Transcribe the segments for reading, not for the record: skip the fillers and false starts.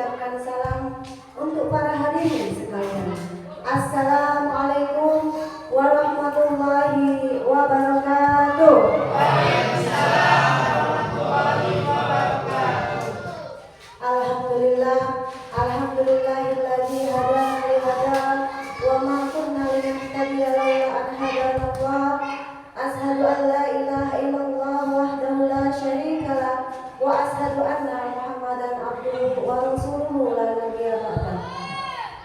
ucapkan salam untuk para hadirin sekalian. Assalamualaikum warahmatullahi wabarakatuh. Waalaikumsalam warahmatullahi wabarakatuh. Alhamdulillah, alhamdulillahilladzi hadana li hada wa ma kunna linahtadiya laula an hadana Allah. Ashhadu an la ilaha illallah wahdahu la syarika lah wa ashhadu anna Muhammadan abduhu wa rasuluhu la nabiyya ba'dah.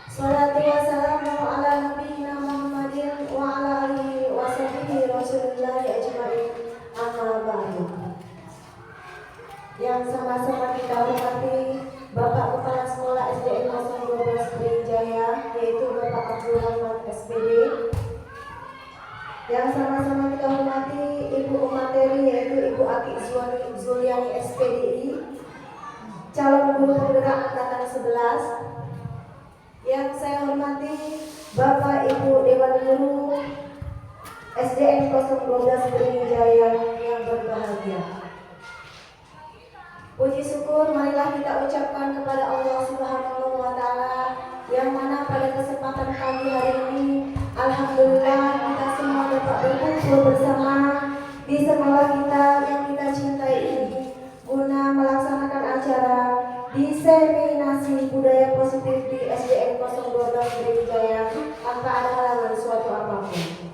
Shalatu wassalamu ala nabiyyina Muhammadin wa ala alihi wa sahbihi rasulillahi ajma'in. Amma ba'du. Yang sama-sama kita hormati Bapak Kepala Sekolah SDN 012 Brawijaya, yaitu Bapak Abdul Rahman SPD. Yang sama-sama kita hormati Ibu Umateri, yaitu Ibu Aki Zuliani SPDI, calon guru penggerak angkatan 11. Yang saya hormati Bapak Ibu Dewan Guru SDN 012 Brawijaya yang berbahagia. Puji syukur marilah kita ucapkan kepada Allah Subhanahu wa Ta'ala, yang mana pada kesempatan pagi hari ini alhamdulillah kita semua dapat berkumpul bersama di sekolah kita yang kita cintai ini guna melaksanakan acara diseminasi budaya positif di SDN 012 Brawijaya tanpa ada halangan suatu apapun.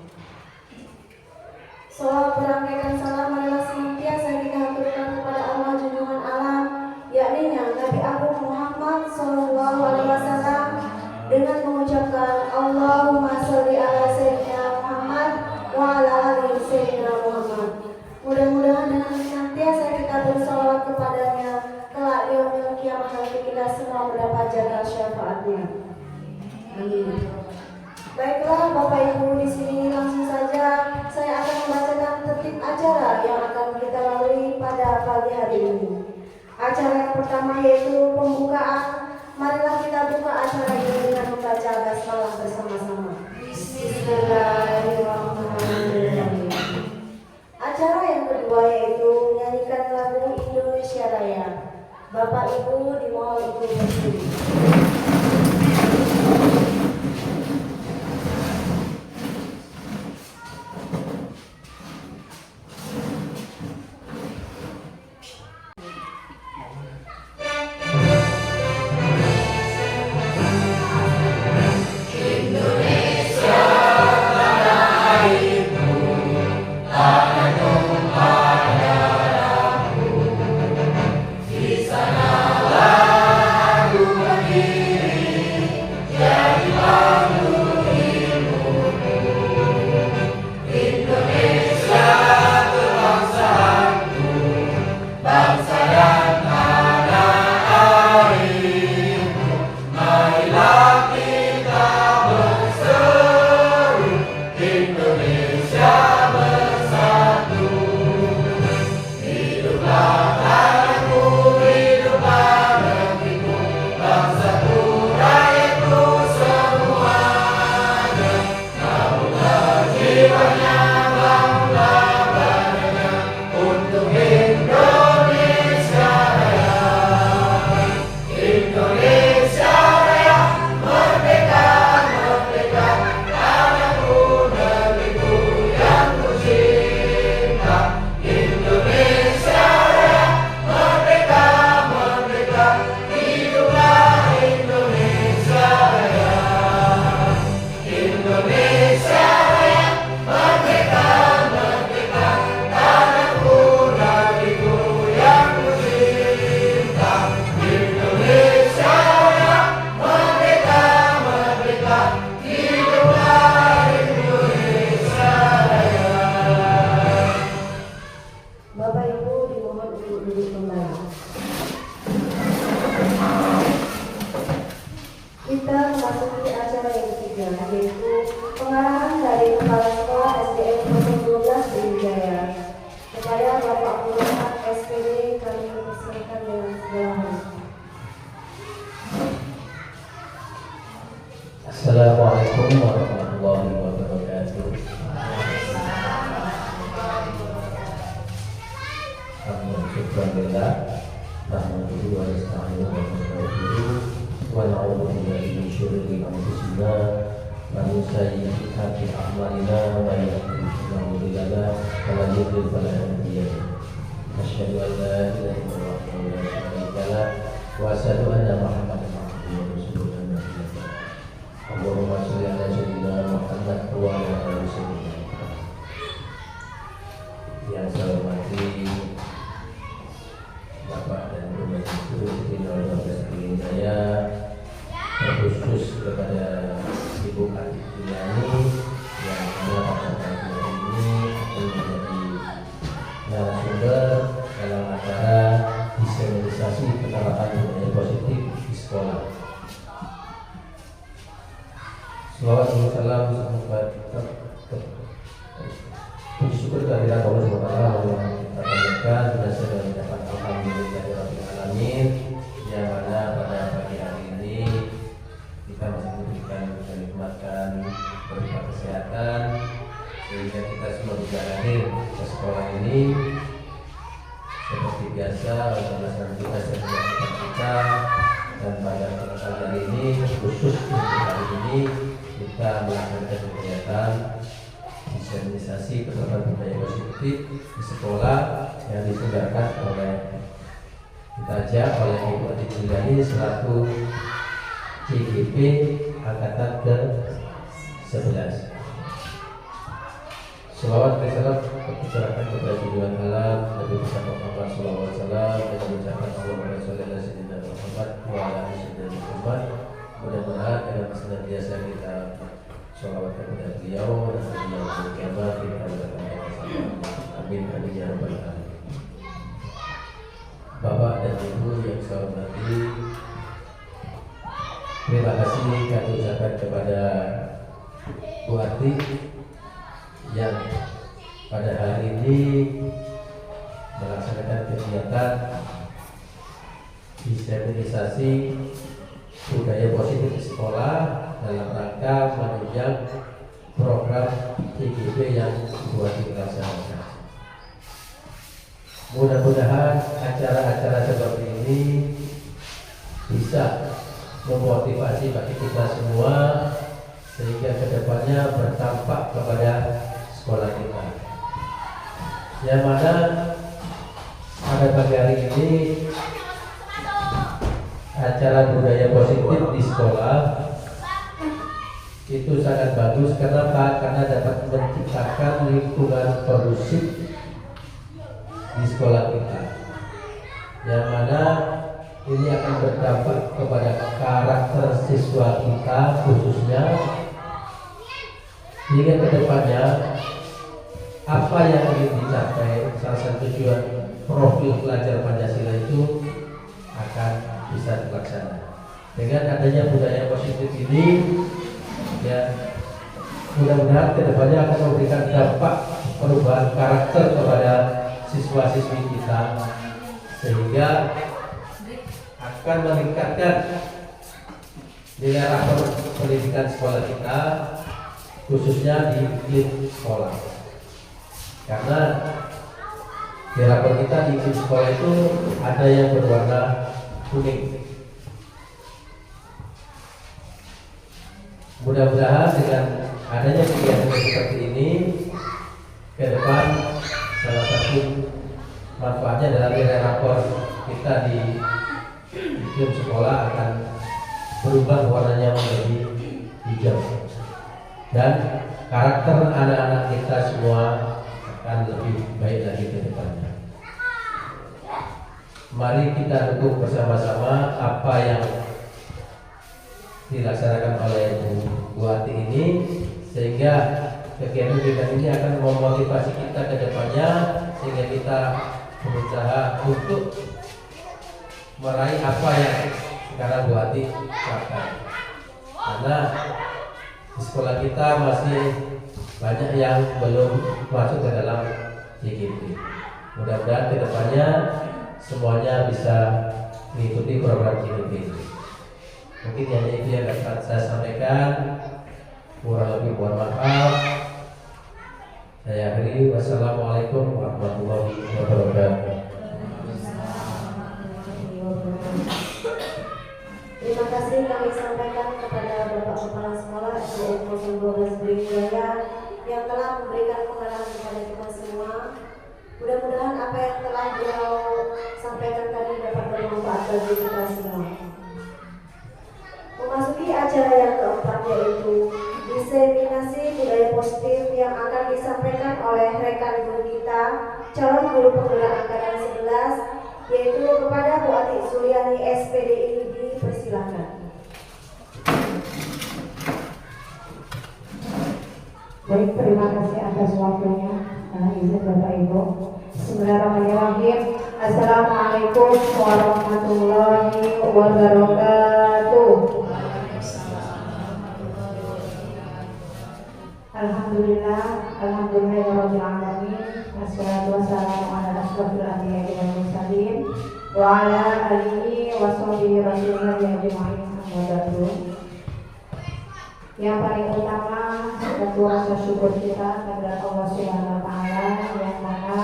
Salawat berangkaikan salam adalah senantiasa kita haturkan kepada Allah junjungan alam, yakni Nabi Agung Muhammad Sallallahu Alaihi Wasallam, dengan mengucapkan Allahumma sholli ala Sayyidina Muhammad wa ala ali Sayyidina Muhammad. Mudah-mudahan dengan senantiasa kita bersalawat kepadanya, kelak di yaumil kiamah nanti kita semua mendapat jasa syafaatnya. Amin. Baiklah Bapak Ibu, di sini langsung saja saya akan membacakan tertib acara yang akan kita lalui pada pagi hari ini. Acara yang pertama yaitu pembukaan. Marilah kita buka acara ini dengan membaca basmalah bersama-sama. Bismillahirrahmanirrahim. Acara yang kedua yaitu menyanyikan lagu Indonesia Raya. Bapak Ibu dimohon untuk berdiri. Assalamualaikum warahmatullahi wabarakatuh. Alhamdulillah, nahmaduhu wa nasta'inuhu wa nastaghfiruh ونعوذ بالله من شرور أنفسنا ومن سيئات أعمالنا من يهده الله فلا مضل له ومن يضلل فلا هادي له أشهد أن لا إله إلا الله وحده لا شريك له وأشهد أن محمدا عبده ورسوله أما بعد اللهم صل على سيدنا Muhammad wa ala ali sayyidina Muhammad. Yang saya hormati Bapak dan Ibu Guru Siti Nurul Hidayah, terkhusus kepada Ibu Atiyani yang pada pagi ini akan menjadi narasumber dalam acara diseminasi penerapan budaya positif di sekolah. Salawat dan salam puji syukur kehadirat Allah SWT yang kita panjatkan dan segala dapat alhamdulillahirabbil alamin, yang mana pada pagi hari ini kita masih diberikan dan nikmatkan berupa kesehatan sehingga kita semua bisa hadir ke sekolah ini seperti biasa untuk melaksanakan tugas dan kewajiban kita. Dan pada pagi hari ini khusus untuk hari ini kita melakukan kegiatan diseminasi penerapan budaya positif di sekolah yang diselenggarakan oleh Ibu Atiyani selaku CGP angkatan ke-11. Salawat dan salam tercurahkan kepada junjungan alam Nabi Muhammad sallallahu alaihi wasallam dan ucapan Allahumma shalli ala sayyidina Muhammad wa ala ali sayyidina Muhammad. Mudah-mudahan dengan senantiasa kita sholawat kepada beliau dan beliau berkiamat kita bersama. Amin amin ya rabbal alamin. Bapak dan Ibu yang saya hormati, terima kasih kami ucapkan kepada Bu Ati yang pada hari ini melaksanakan kegiatan diseminasi budaya positif di sekolah dalam rangka menunjang program CGP yang buat dilaksanakan. Mudah-mudahan acara-acara seperti ini bisa memotivasi bagi kita semua sehingga kedepannya berdampak kepada sekolah kita. Yang mana pada pagi hari ini acara budaya positif di sekolah itu sangat bagus. Kenapa? Karena dapat menciptakan lingkungan kondusif di sekolah kita, yang mana ini akan berdampak kepada karakter siswa kita khususnya, hingga kedepannya apa yang ingin dicapai, salah satu tujuan profil pelajar Pancasila itu akan bisa terlaksana. Dengan adanya budaya positif ini, ya mudah-mudahan kedepannya akan memberikan dampak perubahan karakter kepada siswa-siswi kita, sehingga akan meningkatkan nilai rapor pendidikan sekolah kita khususnya di iklim sekolah. Karena di rapor kita di iklim sekolah itu ada yang berwarna kuning. Mudah-mudahan dengan adanya kegiatan seperti ini ke depan salah satu manfaatnya adalah nilai rapor kita di iklim sekolah akan berubah warnanya menjadi hijau, dan karakter anak-anak kita semua akan lebih baik lagi ke depannya. Mari kita dukung bersama-sama apa yang dilaksanakan oleh Bu Ati ini, sehingga kegiatan-kegiatan ini akan memotivasi kita ke depannya, sehingga kita berusaha untuk meraih apa yang sekarang Bu Ati capai. Karena di sekolah kita masih banyak yang belum masuk ke dalam CGP. Mudah-mudahan ke depannya semuanya bisa mengikuti program CGP. Mungkin hanya itu yang dapat saya sampaikan. Kurang lebih mohon maaf. Saya akhiri. Wassalamualaikum warahmatullahi wabarakatuh. Terima kasih kasih kami sampaikan kepada Bapak Kepala Sekolah SDN 012 Brawijaya yang telah memberikan pengarahan kepada kita semua. Mudah-mudahan apa yang telah beliau sampaikan tadi dapat bermanfaat bagi kita semua. Memasuki acara yang keempat, yaitu diseminasi budaya positif yang akan disampaikan oleh rekan guru kita, calon guru penggerak angkatan 11, yaitu kepada Bu Ati Suliani SPDI. Dipersilakan. Baik, terima kasih atas waktunya. Izin Bapak Ibu. Bismillahirrahmanirrahim. Assalamualaikum warahmatullahi wabarakatuh. Alhamdulillahirabbil alamin. Wassalatu wassalamu ala asyrofil anbiya'i wal mursalin wa ala alihi wa sahbihi rasulillah ajma'in. Amma ba'du. Yang paling utama tentu rasa syukur kita kepada Allah Subhanahu wa taala yang mana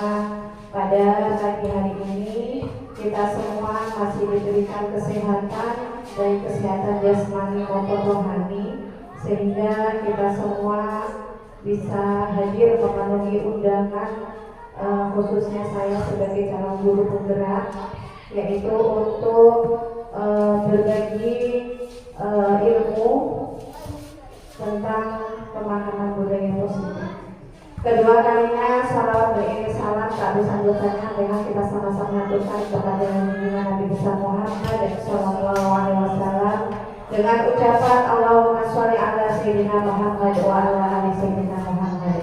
pada pagi hari ini kita semua masih diberikan kesehatan, baik kesehatan jasmani maupun rohani, sehingga kita semua bisa hadir memenuhi undangan, khususnya saya sebagai calon guru penggerak, yaitu untuk berbagi ilmu tentang pemahaman budaya positif. Kedua kalinya salawat beriring salam tak bersangkutannya dengan kita sama-sama haturkan kepada junjungan Nabi besar Muhammad sallallahu alaihi wasallam dengan ucapan Allahumma sholli ala sayyidina Muhammad wa ala ali sayyidina Muhammad.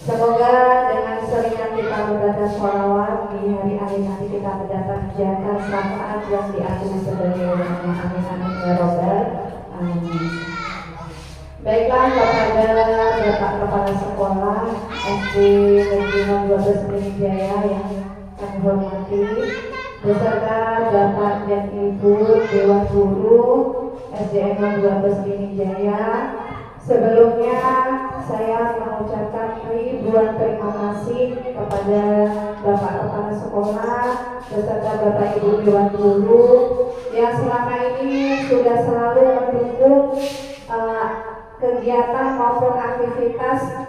Semoga dengan seringnya kita membaca sholawat di hari-hari nanti kita mendapatkan syafaat yang diakui sebagai ulama. Amin amin ya robbal alamin. Baiklah, kepada Bapak Kepala Sekolah SD Negeri 12 Brawijaya yang kami hormati, beserta Bapak dan Ibu Dewan Guru SDN 12 Brawijaya, sebelumnya saya mengucapkan ribuan terima kasih kepada Bapak Kepala Sekolah beserta Bapak Ibu Dewan Guru yang selama ini sudah selalu mendukung kegiatan maupun aktivitas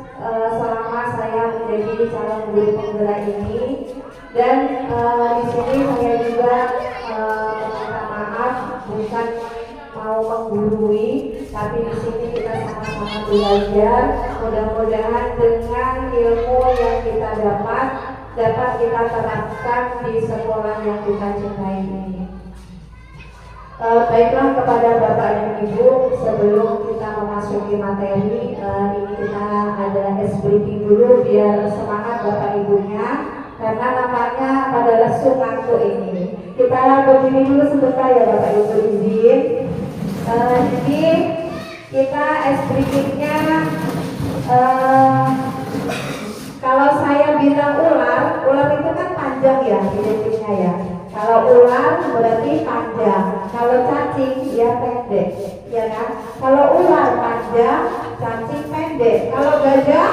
selama saya menjadi calon guru penggerak ini. Dan di sini saya juga meminta maaf, bukan mau menggurui, tapi di sini kita sama-sama belajar. Mudah-mudahan dengan ilmu yang kita dapat kita terapkan di sekolah yang kita cintai ini. Baiklah, kepada Bapak dan Ibu, sebelum kita memasuki materi, ini kita ada briefing dulu biar semangat Bapak Ibunya, karena namanya pada lesu ngantuk ini. Kita berdiri dulu sebentar ya Bapak Ibu, izin. Jadi kita briefingnya, kalau saya bilang ular itu kan panjang ya identiknya ya. Kalau ular berarti panjang, kalau cacing ya pendek, ya kan? Kalau ular panjang, cacing pendek. Kalau gajah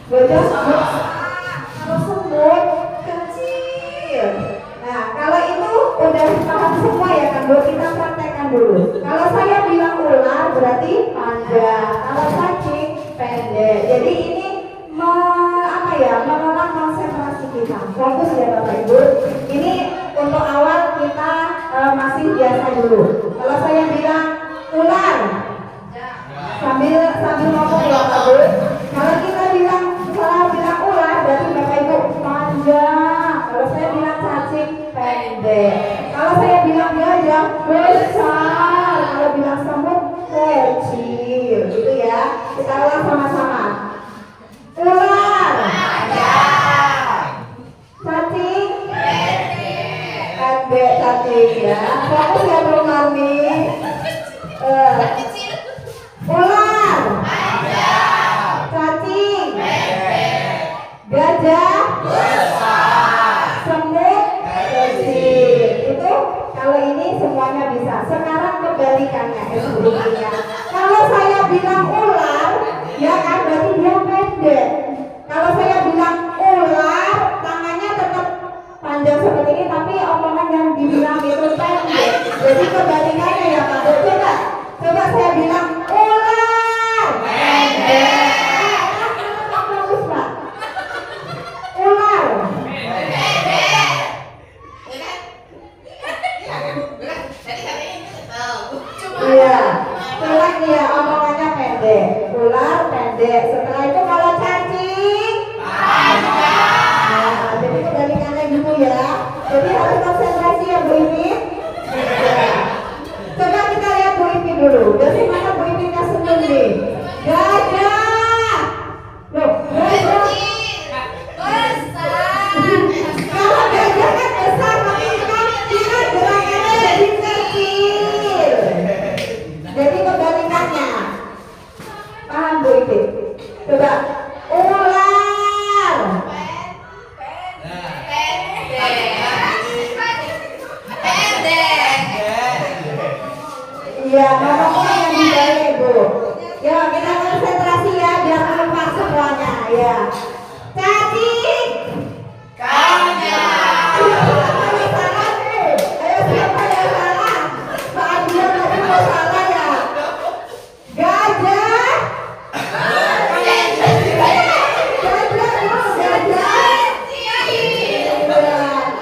kalau semut kecil. Nah, kalau itu udah paham semua ya kan? Bu, kita praktekkan dulu. Kalau saya bilang ular berarti panjang, kalau cacing pendek. Jadi ini menolak konsentrasi kita. Fokus ya Bapak Ibu. Ini untuk awal kita masih biasa dulu. Kalau saya bilang ular, sambil ngomong ya Pak Bu. Kalau kita bilang ular, berarti Bapak Ibu panjang. Kalau saya bilang cacing pendek. Kalau saya bilang gajah besar. Kalau bilang semut kecil, gitu ya. Kita ulang sama-sama. Ular, cacing pendek, cacing ya. Fokus ya Bro Marni. Ular, cacing gajah semut kecil. Itu kalau ini semuanya bisa. Sekarang kebalikannya sebelumnya. Kalau saya bilang ular, ya kan berarti dia pendek. Kalau saya bilang ular, tangannya tetap panjang seperti ini, tapi omongan yang dibilang itu pendek. Jadi kebalikannya ya Pak. Coba saya bilang ular. Bagus Pak. Ular. Iya, cuman dia omongannya pendek. Ular pendek. Setelah itu kalau cacing panjang. Nah, jadi kebalikannya gitu ya. Jadi harus konsentrasi ya Bu Ipin. Coba kita lihat Bu Ipin dulu. Dari mana Bu Ipinnya senyum nih? Gajah. Loh, gajah. Kalau gajah kan besar, maka kita gerakannya jadi kecil. Jadi kebalikannya. Paham Bu Ipin? Coba ular. Iya, ngomongnya yang dibalik Bu. Yuk kita konsentrasi ya biar lupa semuanya ya. Cacing. Ayo salah nih. Ayo siapa yang salah? Pak Adian tadi mau salah ya. Gajah.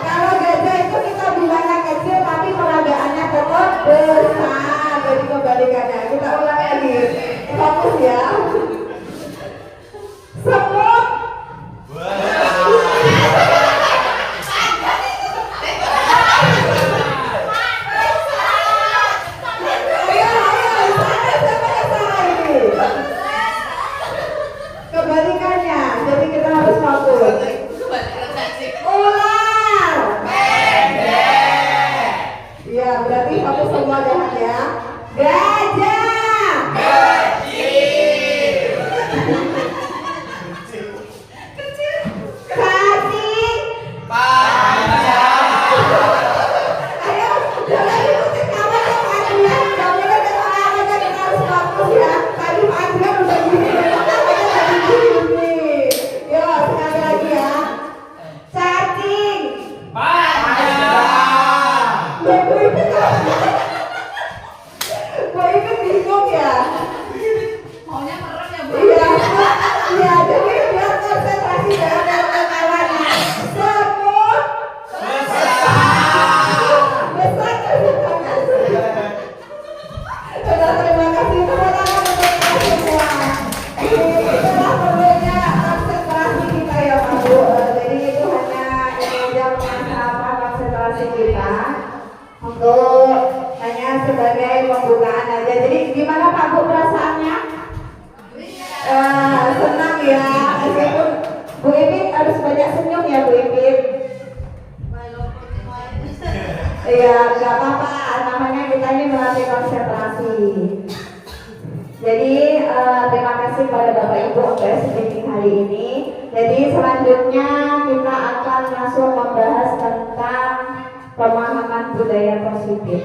Kalau gajah itu kita bilangnya kecil tapi peragaannya tetap besar. Jadi kebalikannya. Kita ulang lagi. Fokus ya. Semut. Kebalikannya, jadi kita harus fokus. Ular. Iya, berarti fokus semua jahat ya. Gajah. Cacing. Ayo, jangan ikutin kawan ya Pak Adrian. Kamu kan orang aja kita harus fokus ya. Tadi Pak Adrian udah gini, jadi gini. Yuk, sekali lagi ya. Cacing. Bu Ipin bingung ya. Maunya merem ya Bu. Iya, iya. Jadi biar konsentrasi dengan kawannya. Semut. Besar kesukaannya. Sudah terima kasih tepuk tangan untuk kita semua. Itulah perlunya konsentrasi kita ya Pak Bu. Jadi itu hanya yang apa konsentrasi kita untuk hanya sebagai pembukaan aja. Jadi gimana Pak Bu perasaannya? Senang ya. Meskipun Bu Ipin harus banyak senyum ya Bu Ipin. Iya, nggak apa-apa. Namanya kita ini melatih konsentrasi. Jadi terima kasih pada Bapak Ibu untuk speaking hari ini. Jadi selanjutnya kita akan langsung membahas tentang pemahaman budaya positif.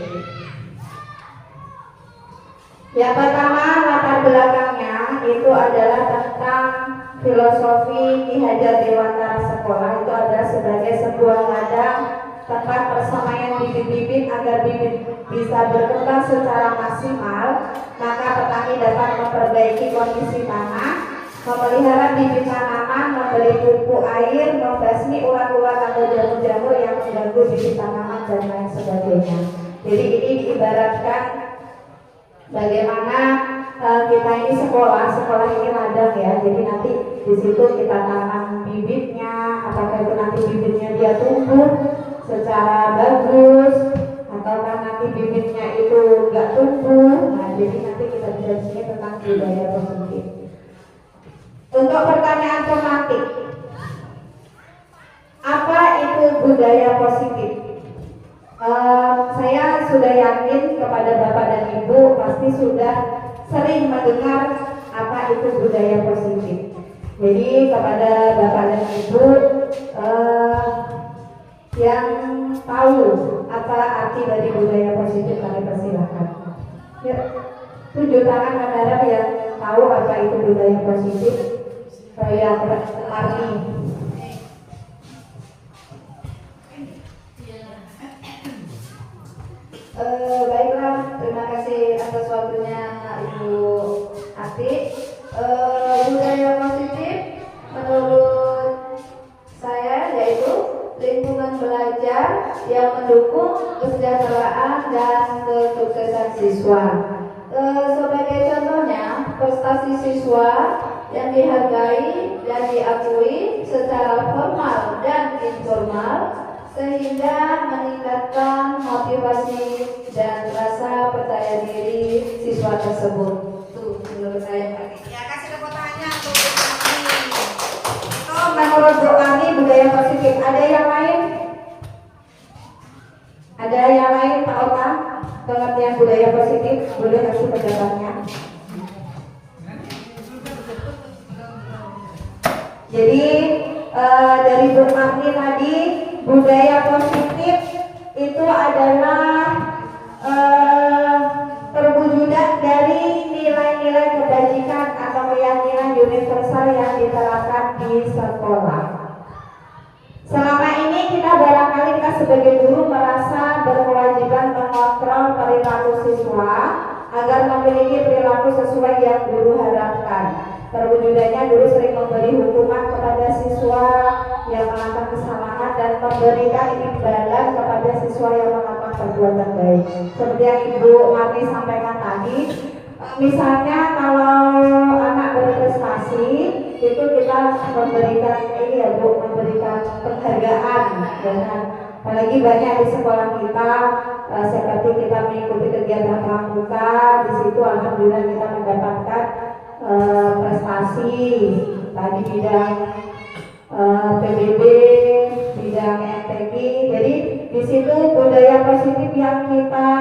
Yang pertama latar belakangnya itu adalah tentang filosofi Ki Hajar Dewantara Sekolah. Itu adalah sebagai sebuah ladang tempat persemaian bibit-bibit agar bibit bisa berkembang secara maksimal. Maka petani dapat memperbaiki kondisi tanah, memelihara bibit tanaman, memberi pupuk air, membasmi ulat-ulat atau jamur-jamur yang mengganggu bibit tanaman dan lain sebagainya. Jadi ini diibaratkan bagaimana kita ini sekolah ini ladang ya. Jadi nanti di situ kita tanam bibitnya, apakah itu nanti bibitnya dia tumbuh secara bagus, ataukah nanti bibitnya itu enggak tumbuh. Nah, jadi nanti kita bisa sini tentang budaya positif. Untuk pertanyaan tematik, apa itu budaya positif? Saya sudah yakin kepada Bapak dan Ibu pasti sudah sering mendengar apa itu budaya positif. Jadi kepada Bapak dan Ibu yang tahu apa arti dari budaya positif, kami persilahkan. Ya, tunjuk tangan saudara yang tahu apa itu budaya positif. Saya arti. Baiklah, terima kasih atas waktunya Ibu Ati. Budaya positif menurut saya yaitu lingkungan belajar yang mendukung kesejahteraan dan kesuksesan siswa. Sebagai contohnya, prestasi siswa yang dihargai dan diakui secara formal dan informal sehingga meningkatkan motivasi dan rasa percaya diri siswa tersebut. Tuh, menurut saya. Ya, kasih tepuk tangannya untuk Bu Kami. Itu menurut Bu Kami budaya positif. Ada yang lain? Ada yang lain Pak Ota? Pengertian budaya positif, boleh kasih pendapatnya. Jadi dari Bu Kami tadi, budaya positif itu adalah perwujudan dari nilai-nilai kebajikan atau keyakinan universal yang diterapkan di sekolah. Selama ini barangkali kita sebagai guru merasa berkewajiban mengontrol perilaku siswa agar memiliki perilaku sesuai yang guru harapkan. Terwujudannya guru sering memberi hukuman kepada siswa yang melakukan kesalahan dan memberikan imbalan kepada siswa yang melakukan perbuatan baik. Seperti yang Ibu Marni sampaikan tadi, misalnya kalau anak berprestasi itu kita memberikan ini ya Bu, memberikan penghargaan, dan apalagi banyak di sekolah kita seperti kita mengikuti kegiatan pramuka, di situ alhamdulillah kita mendapatkan prestasi tadi bidang PBB, bidang MTQ. Jadi di situ budaya positif yang kita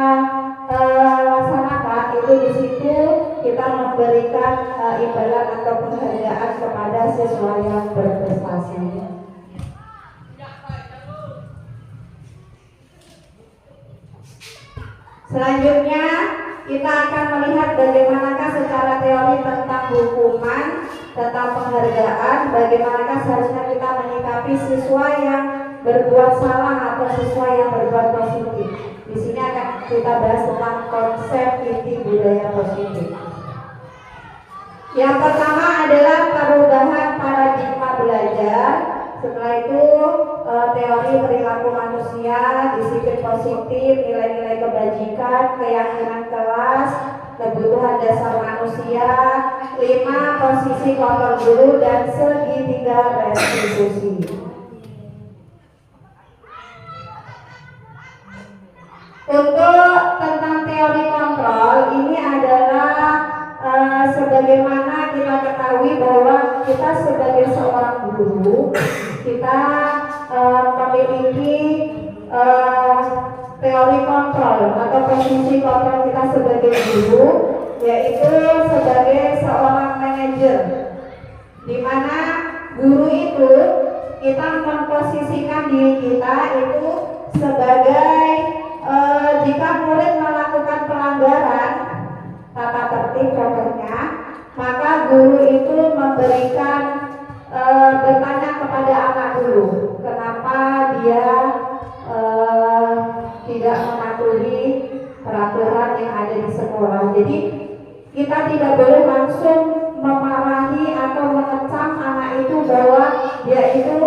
laksanakan itu di situ kita memberikan imbalan atau penghargaan kepada siswa yang berprestasi. Selanjutnya kita akan melihat bagaimanakah secara teori tentang hukuman, tentang penghargaan, bagaimanakah seharusnya kita menyikapi siswa yang berbuat salah atau siswa yang berbuat positif. Di sini akan kita bahas tentang konsep inti budaya positif. Yang pertama adalah perubahan paradigma belajar. Setelah itu teori perilaku manusia, disiplin positif, nilai-nilai kebajikan, keyakinan kelas, kebutuhan dasar manusia, 5 posisi kontrol guru, dan segitiga restitusi. Untuk tentang teori kontrol ini adalah sebagaimana kita ketahui bahwa kita sebagai seorang guru kita memiliki teori kontrol atau posisi kontrol kita sebagai guru, yaitu sebagai seorang manajer, di mana guru itu kita memposisikan diri kita itu sebagai jika murid melakukan pelanggaran tata tertib contohnya, maka guru itu memberikan bertanya kepada anak dulu kenapa dia tidak mematuhi peraturan yang ada di sekolah. Jadi kita tidak boleh langsung memarahi atau mengecam anak itu bahwa dia itu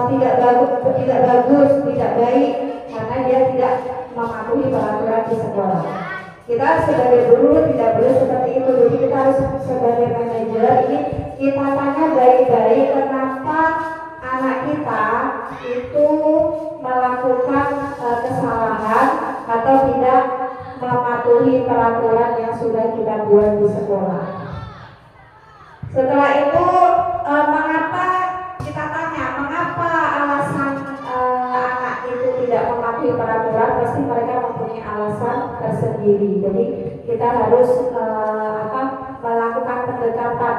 tidak bagus, tidak baik karena dia tidak mematuhi peraturan di sekolah. Kita sebagai guru tidak boleh seperti itu. Jadi kita harus sebagai manajer ini kita tanya baik-baik kenapa anak kita itu melakukan kesalahan atau tidak mematuhi peraturan yang sudah kita buat di sekolah. Setelah itu mengapa kita tanya mengapa alasan anak itu tidak mematuhi peraturan, pasti mereka mempunyai alasan tersendiri. Jadi kita harus melakukan pendekatan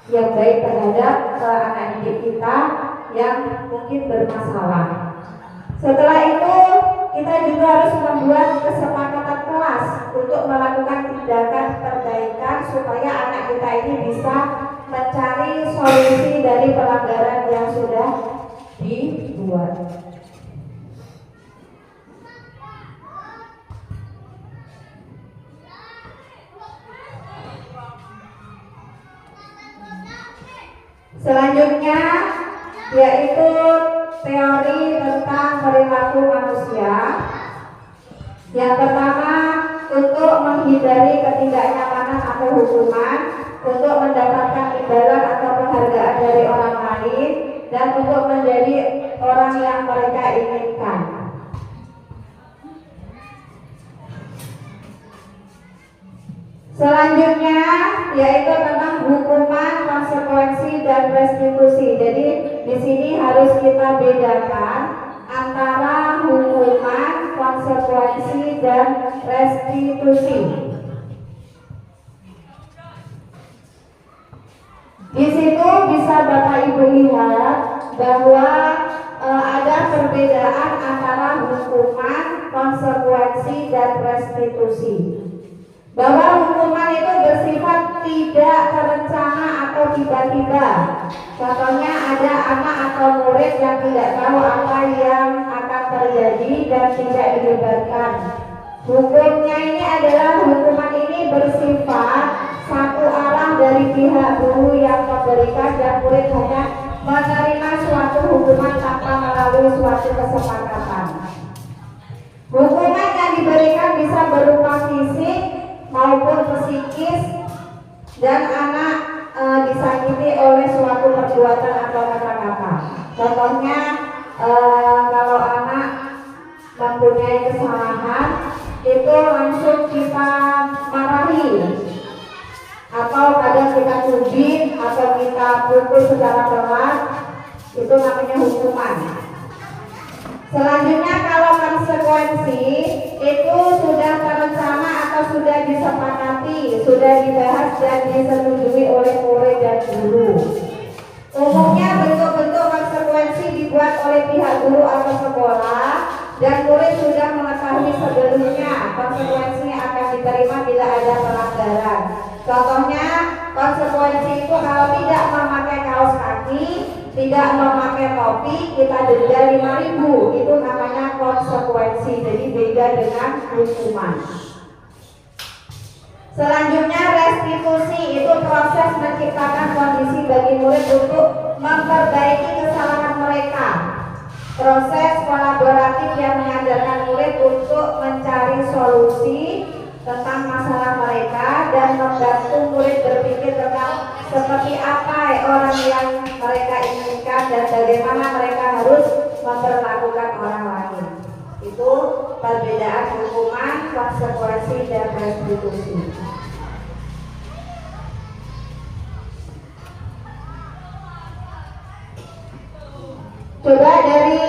yang baik terhadap anak didik kita yang mungkin bermasalah. Setelah itu kita juga harus membuat kesepakatan kelas untuk melakukan tindakan perbaikan supaya anak kita ini bisa mencari solusi dari pelanggaran yang sudah dibuat. Selanjutnya yaitu teori tentang perilaku manusia. Yang pertama, untuk menghindari ketidaknyamanan atau hukuman, untuk mendapatkan imbalan atau penghargaan dari orang lain, dan untuk menjadi orang yang mereka inginkan. Selanjutnya yaitu tentang hukuman, konsekuensi, dan restitusi. Jadi di sini harus kita bedakan antara hukuman, konsekuensi, dan restitusi. Di situ bisa Bapak Ibu lihat bahwa ada perbedaan antara hukuman, konsekuensi, dan restitusi. Bahwa hukuman itu bersifat tidak terencana atau tiba-tiba. Contohnya ada anak atau murid yang tidak tahu apa yang akan terjadi dan tidak dilibatkan. Hukumnya ini adalah hukuman ini bersifat satu arah dari pihak guru yang memberikan, dan murid hanya menerima suatu hukuman tanpa melalui suatu kesepakatan. Hukuman yang diberikan bisa berupa fisik maupun psikis, dan anak disakiti oleh suatu perbuatan atau kata-kata. Contohnya kalau anak mempunyai kesalahan, itu langsung kita marahi, atau kadang kita cubit atau kita pukul secara keras, itu namanya hukuman. Selanjutnya kalau konsekuensi itu sudah terencana atau sudah disepakati, sudah dibahas dan disetujui oleh murid dan guru. Umumnya bentuk-bentuk konsekuensi dibuat oleh pihak guru atau sekolah, dan murid sudah mengetahui sebelumnya konsekuensinya akan diterima bila ada pelanggaran. Contohnya konsekuensi itu kalau tidak memakai kaos kaki, tidak memakai topi, kita denda 5.000. Itu namanya konsekuensi. Jadi beda dengan hukuman. Selanjutnya restitusi, itu proses menciptakan kondisi bagi murid untuk memperbaiki kesalahan mereka. Proses kolaboratif yang mengajarkan murid untuk mencari solusi tentang masalah mereka dan membantu murid berpikir tentang seperti apa orang yang mereka inginkan dan bagaimana mereka harus memperlakukan orang lain. Itu perbedaan hukuman, konsekuensi, dan restitusi. Coba dari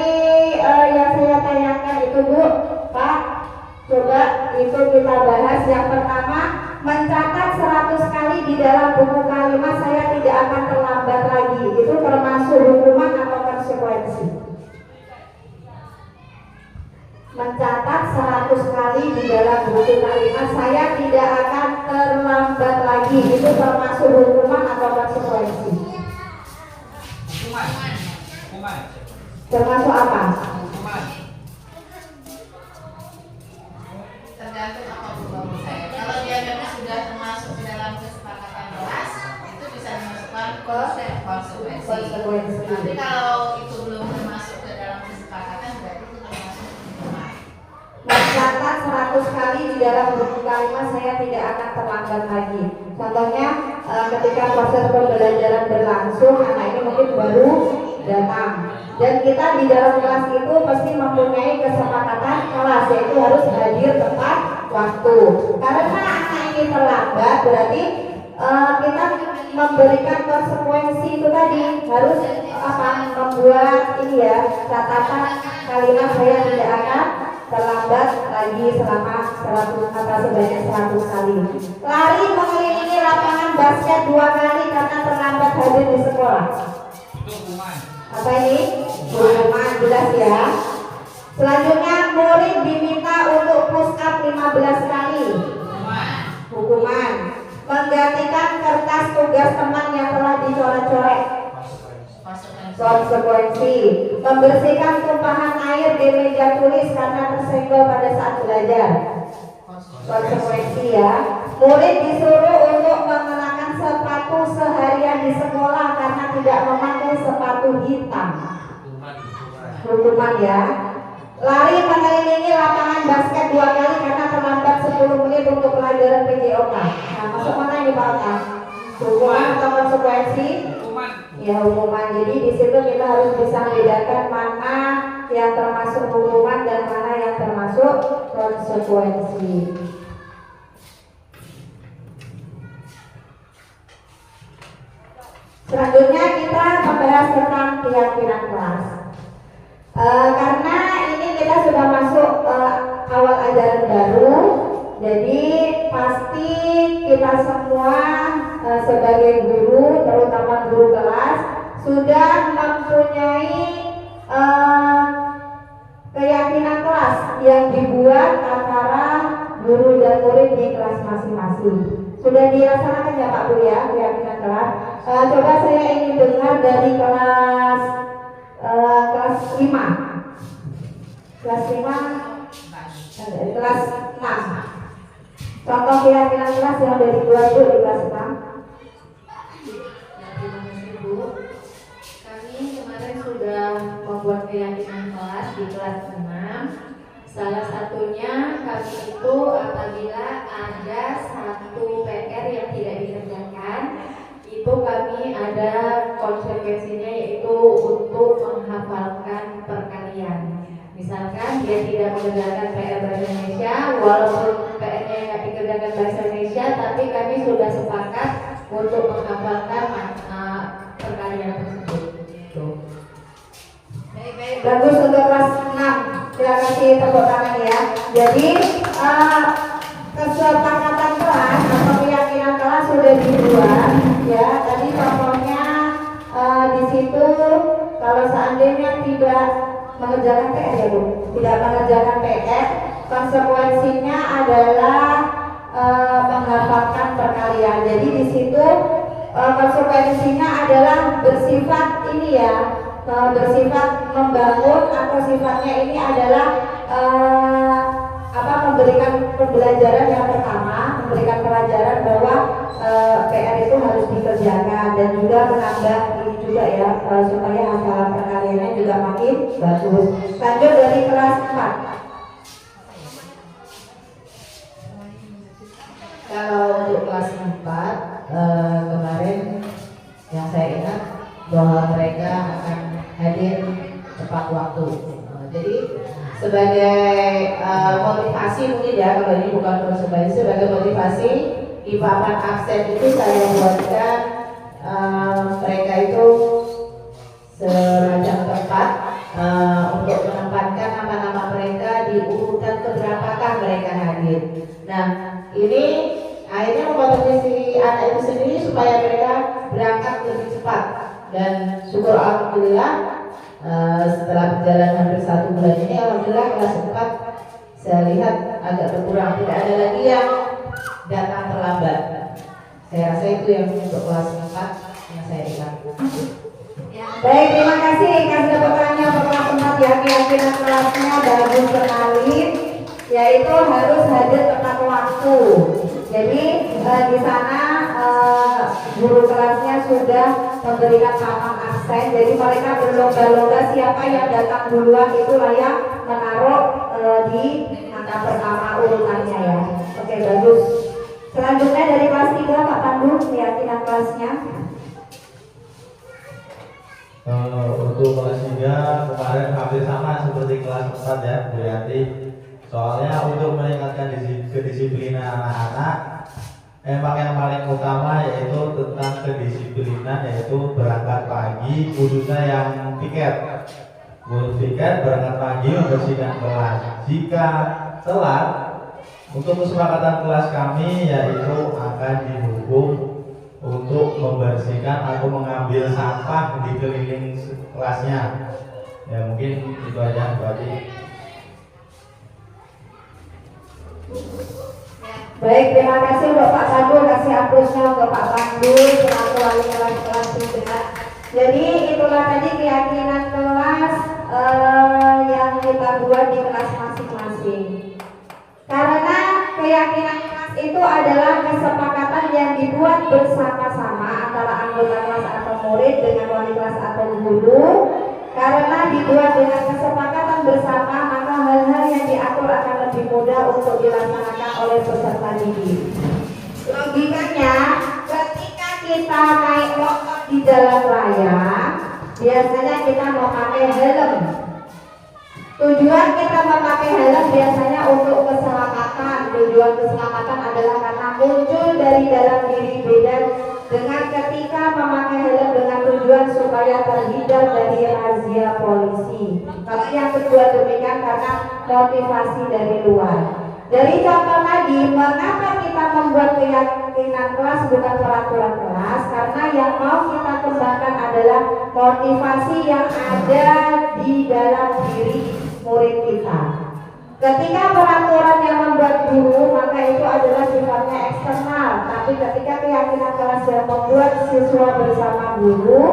yang saya tanyakan itu Bu, Pak, coba itu kita bahas. Yang pertama, mencatat 100 kali di dalam buku kalimat saya tidak akan terlambat lagi. Itu termasuk hukuman atau konsekuensi? Mencatat 100 kali di dalam buku kalimat saya tidak akan terlambat lagi. Itu termasuk hukuman atau konsekuensi? Hukuman. Termasuk apa? Hukuman. Tergantung apa buku saya. Kalau dia memang sudah termasuk di dalam kesepakatan kelas, itu bisa dimasukkan ke konsekuensi. Tapi kalau itu belum termasuk ke dalam kesepakatan, berarti itu termasuk hukuman. Mencatat 100 kali di dalam buku kalimat saya tidak akan terlambat lagi. Contohnya ketika proses pembelajaran berlangsung, anak ini mungkin baru datang, dan kita di dalam kelas itu pasti mempunyai kesepakatan kelas, yaitu harus hadir tepat waktu. Karena anak ini terlambat, berarti kita memberikan konsekuensi itu tadi, harus membuat ini ya, catatan kalimat saya tidak akan terlambat lagi selama 100 atau sebanyak 100 kali. Lari mengelilingi lapangan basket 2 kali karena terlambat hadir di sekolah. Itu hukuman. Apa ini? Hukuman, jelas ya. Selanjutnya murid diminta untuk push up 15 kali. Hukuman. Menggantikan kertas tugas teman yang telah dicoret-coret. Konsekuensi. Membersihkan tumpahan air di meja tulis karena tersenggol pada saat belajar. Konsekuensi ya. Murid disuruh untuk mengenakan sepatu seharian di sekolah karena tidak tidak memakai sepatu hitam. Hukuman ya. Lari mengelilingi lapangan basket 2 kali karena terlambat 10 menit untuk pelajaran PJOK. Nah, masuk mana ini Pak Oka? Hukuman atau konsekuensi? Hukuman. Ya, hukuman. Jadi di situ kita harus bisa membedakan mana yang termasuk hukuman dan mana yang termasuk konsekuensi. Selanjutnya kita membahas tentang keyakinan kelas. Karena ini kita sudah masuk awal ajaran baru, jadi pasti kita semua sebagai guru, terutama guru kelas, sudah mempunyai keyakinan kelas yang dibuat antara guru dan murid di kelas masing-masing. Sudah dilaksanakan ya Pak Bu ya keyakinan kelas. Coba saya ingin dengar dari kelas 5. Kelas 5 kelas 6. Contoh keyakinan kelas yang dari kelas Bu di kelas 6. Ya, terima kasih Bu. Kami kemarin sudah membuat keyakinan kelas di kelas 6. Salah satunya kami itu apabila ada satu PR yang tidak dikerjakan, itu kami ada konsekuensinya yaitu untuk menghafalkan perkalian. Misalkan dia tidak mengerjakan PR bahasa Indonesia, walaupun PR-nya nggak dikerjakan bahasa Indonesia, tapi kami sudah sepakat untuk menghafalkan perkalian tersebut. Bagus untuk kelas 6. Terima kasih tepuk tangan ya. Jadi kesepakatan kelas atau keyakinan kelas sudah dibuat ya. Tadi contohnya di situ kalau seandainya tidak mengerjakan PR ya Bu, tidak mengerjakan PR, konsekuensinya adalah menghafalkan perkalian. Jadi di situ konsekuensinya adalah bersifat ini ya. Bersifat membangun atau sifatnya ini adalah memberikan pembelajaran yang pertama, memberikan pelajaran bahwa PR itu harus dikerjakan dan juga menambah ini juga ya supaya hafalan perkaliannya juga makin bagus. Lanjut dari kelas 4. Kalau untuk kelas 4 kemarin yang saya ingat bahwa mereka akan hadir tepat waktu. Jadi sebagai motivasi mungkin ya, kalau ini bukan konsekuensi, sebagai motivasi di papan absen itu saya buatkan mereka itu serajang tepat untuk menempatkan nama-nama mereka di urutan keberapakah mereka hadir. Nah ini akhirnya memotivasi anak itu sendiri supaya mereka berangkat lebih cepat. Dan syukur alhamdulillah setelah berjalan hampir 1 bulan ini, alhamdulillah kelas 4 saya lihat agak berkurang, tidak ada lagi yang datang terlambat. Saya rasa itu yang untuk kelas 4 yang saya ingat. Baik, terima kasih. Kasih tepuk tangannya untuk kelas 4 ya. Keyakinan kelasnya bagus sekali, yaitu harus hadir tepat waktu. Jadi di sana guru kelasnya sudah memberikan papan absen. Jadi mereka berlomba-lomba siapa yang datang duluan itu layak menaruh di angka pertama urutannya ya. Oke, bagus. Selanjutnya dari kelas 3 Pak Pandu, keyakinan kelasnya. Untuk kelas 3 kemarin hampir sama seperti kelas 4 ya Bu Yanti. Soalnya untuk meningkatkan kedisiplinan anak-anak, emang yang paling utama yaitu tentang kedisiplinan, yaitu berangkat pagi, khususnya yang piket. Berangkat pagi membersihkan kelas. Jika telat, untuk kesepakatan kelas kami yaitu akan dihukum untuk membersihkan atau mengambil sampah di keliling kelasnya. Ya mungkin itu aja berarti. Baik, terima kasih untuk Pak Pandu, kasih aplausnya untuk Pak Pandu selaku wali kelas 3. Jadi itulah tadi keyakinan kelas yang kita buat di kelas masing-masing. Karena keyakinan kelas itu adalah kesepakatan yang dibuat bersama-sama antara anggota kelas atau murid dengan wali kelas atau guru. Karena dibuat dengan kesepakatan bersama, maka hal-hal yang diatur akan lebih mudah untuk dilaksanakan oleh peserta didik. Logikanya, ketika kita naik motor di jalan raya, biasanya kita memakai helm. Tujuan kita memakai helm biasanya untuk keselamatan. Tujuan keselamatan adalah karena muncul dari dalam diri beda dengan ketika memakai helm dengan tujuan supaya terhindar dari razia polisi. Kalau yang kedua demikian karena motivasi dari luar. Dari contoh tadi, mengapa kita membuat keyakinan kelas bukan peraturan kelas? Karena yang mau kita kembangkan adalah motivasi yang ada di dalam diri murid kita. Ketika peraturan yang membuat guru, maka itu adalah sifatnya eksternal. Tapi ketika keyakinan kelas yang membuat siswa bersama guru,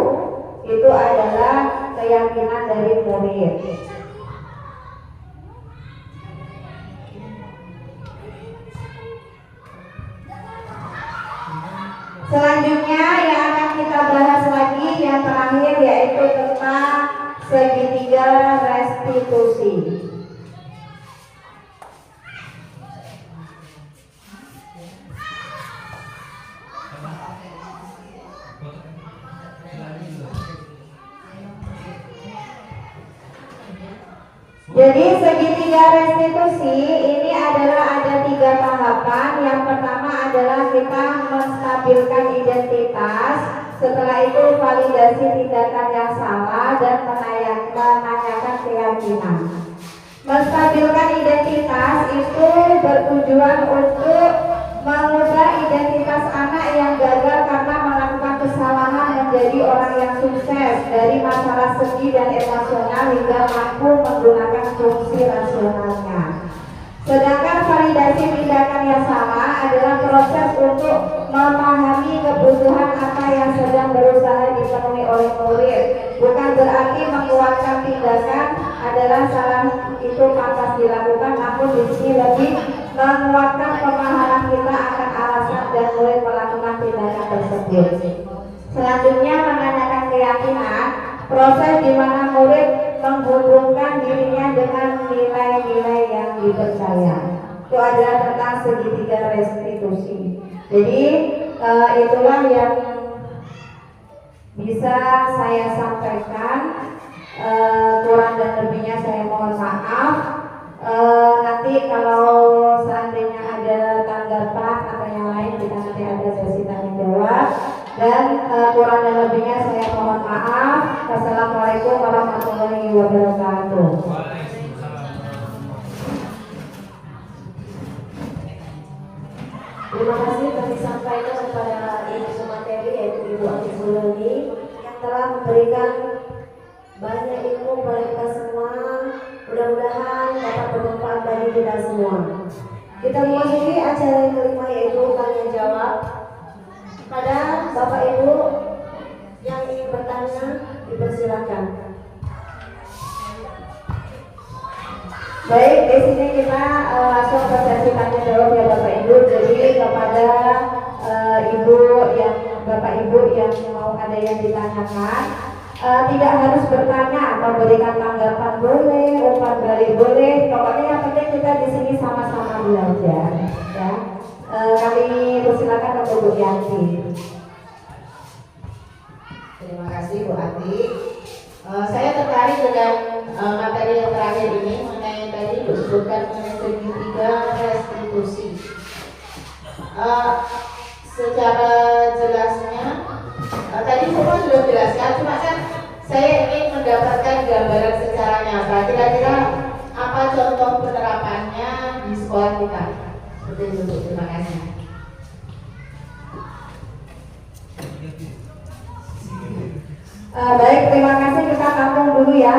itu adalah keyakinan dari murid. Selanjutnya yang akan kita bahas lagi yang terakhir yaitu tentang segitiga restitusi. Jadi segitiga restitusi ini adalah ada 3 tahapan. Yang pertama adalah kita menstabilkan identitas. Setelah itu validasi tindakan yang salah dan menanyakan keyakinan. Menstabilkan identitas itu bertujuan untuk mengubah identitas anak yang gagal karena melakukan kesalahan menjadi orang yang sukses dari masalah segi dan emosional hingga mampu menggunakan fungsi rasionalnya. Sedangkan validasi tindakan yang salah adalah proses untuk memahami kebutuhan apa yang sedang berusaha dipenuhi oleh murid. Bukan berarti menguatkan tindakan adalah salah itu pantas dilakukan, namun di sini lebih menguatkan pemahaman kita akan alasan dan murid melakukan tindakan tersebut. Selanjutnya menanyakan keyakinan, proses di mana murid menghubungkan dirinya dengan nilai-nilai yang dipercaya. Itu adalah tentang segitiga restitusi. Jadi itulah yang bisa saya sampaikan. Kurang dan lebihnya saya mohon maaf. Nanti kalau seandainya ada tanggapan atau yang lain, kita nanti ada sesi tanya jawab. Dan kurang dan lebihnya saya mohon maaf. Wassalamualaikum warahmatullahi wabarakatuh. Terima kasih telah disampaikan kepada Ibu Pemateri yaitu Ibu Ati Sulani yang telah memberikan banyak ilmu kepada kita semua. Mudah-mudahan dapat bermanfaat bagi kita semua. Kita memasuki acara yang kelima yaitu tanya jawab. Pada Bapak Ibu yang ingin bertanya dipersilakan. Baik, di sini kita langsung ke sesi tanya jawab ya Bapak Ibu. Jadi kepada Bapak Ibu yang mau ada yang ditanyakan, tidak harus bertanya, memberikan tanggapan boleh, umpan balik boleh. Pokoknya yang penting kita di sini sama-sama belajar. Ya, kami persilakan untuk Bu Yanti. Terima kasih Bu Ati. Saya tertarik dengan materi yang terakhir ini mengenai tadi disebutkan mengenai segitiga restitusi. Secara jelasnya tadi semua sudah dijelaskan, cuma kan saya ingin mendapatkan gambaran secara nyata. Kira-kira apa contoh penerapannya di sekolah kita? Seperti itu. Terima kasih. Baik, terima kasih. Kita tampung dulu ya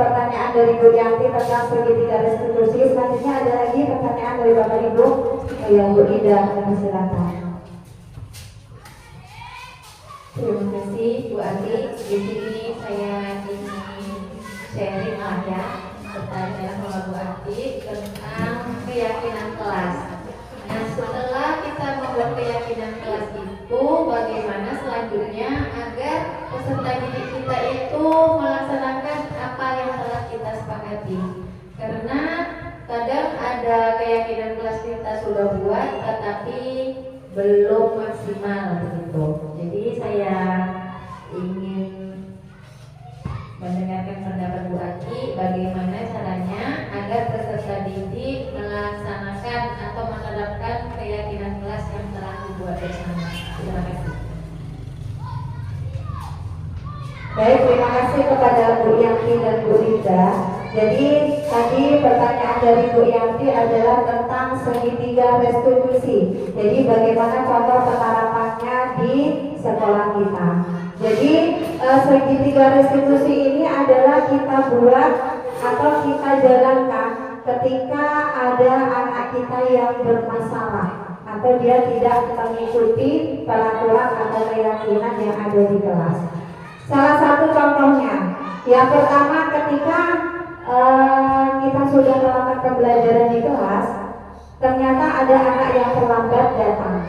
pertanyaan dari Bu Yanti tentang segitiga restitusi. Selanjutnya ada lagi pertanyaan dari Bapak Ibu. Ya, Bu Ida, silakan. Terima kasih Bu Ati. Di sini saya ingin sharing ya pertanyaan sama Bu Ati tentang keyakinan kelas. Nah, setelah kita membuat keyakinan kelas itu bagaimana selanjutnya agar peserta didik kita itu melaksanakan apa yang telah kita sepakati. Karena kadang ada keyakinan kelas kita sudah buat tetapi belum maksimal begitu. Jadi saya ingin mendengarkan pendapat Bu Aki bagaimana caranya agar peserta didik melaksanakan atau menerapkan keyakinan kelas yang telah dibuat bersama. Terima kasih. Baik, terima kasih kepada Bu Yanti dan Bu Linda. Jadi tadi pertanyaan dari Bu Yanti adalah tentang segitiga restitusi. Jadi bagaimana contoh penerapannya di sekolah kita. Jadi segitiga restitusi ini adalah kita buat atau kita jalankan ketika ada anak kita yang bermasalah atau dia tidak mengikuti peraturan atau keyakinan yang ada di kelas. Salah satu contohnya, yang pertama ketika kita sudah melakukan pembelajaran di kelas, ternyata ada anak yang terlambat datang.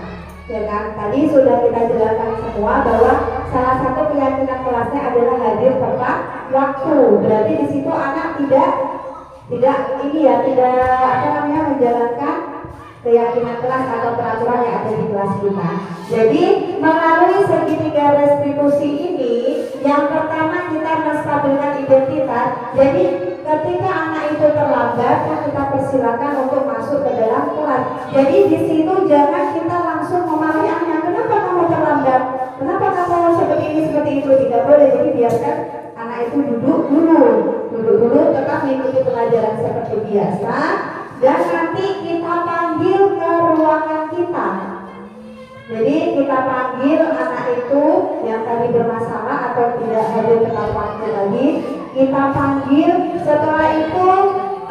Ya kan? Tadi sudah kita jelaskan semua bahwa salah satu keyakinan kelasnya adalah hadir tepat waktu. Berarti di situ anak tidak menjalankan keyakinan kelas atau peraturan yang ada di kelas kita. Jadi melalui segitiga restitusi ini, yang pertama kita menstabilkan identitas. Jadi ketika anak itu terlambat, kita persilakan untuk masuk ke dalam kelas. Jadi di situ jangan kita langsung memarahi anak, kenapa kamu terlambat? Kenapa kamu seperti ini seperti itu? Tidak boleh. Jadi biarkan anak itu duduk dulu, tetap mengikuti pelajaran seperti biasa. Dan nanti kita panggil ke ruangan kita. Jadi kita panggil anak itu yang tadi bermasalah atau tidak hadir tepat waktu tadi. Kita panggil. Setelah itu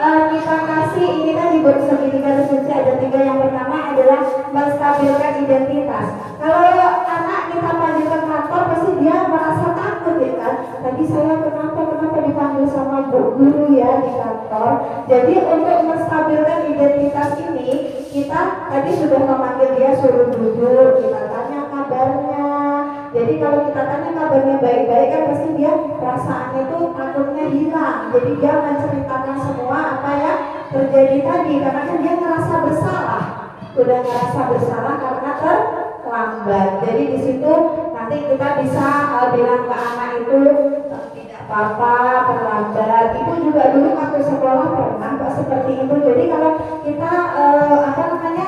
kita kasih, ini kan di segitiga restitusi ada 3. Yang pertama adalah menstabilkan identitas. Kalau anak kita panggil ke kantor pasti dia merasa takut ya kan. Tadi saya kenapa dipanggil sama Bu Guru ya di kantor. Jadi untuk menstabilkan identitas ini, kita tadi sudah memanggil dia, suruh duduk, kita tanya kabarnya. Jadi kalau kita tanya kabarnya baik-baik kan pasti dia perasaannya itu takutnya hilang. Jadi dia menceritakan semua apa yang terjadi tadi, karena kan dia ngerasa bersalah. Sudah ngerasa bersalah karena terlambat. Jadi di situ nanti kita bisa bilang ke anak itu, Papa terlambat. Itu juga dulu waktu sekolah pernah kok seperti itu. Jadi kalau kita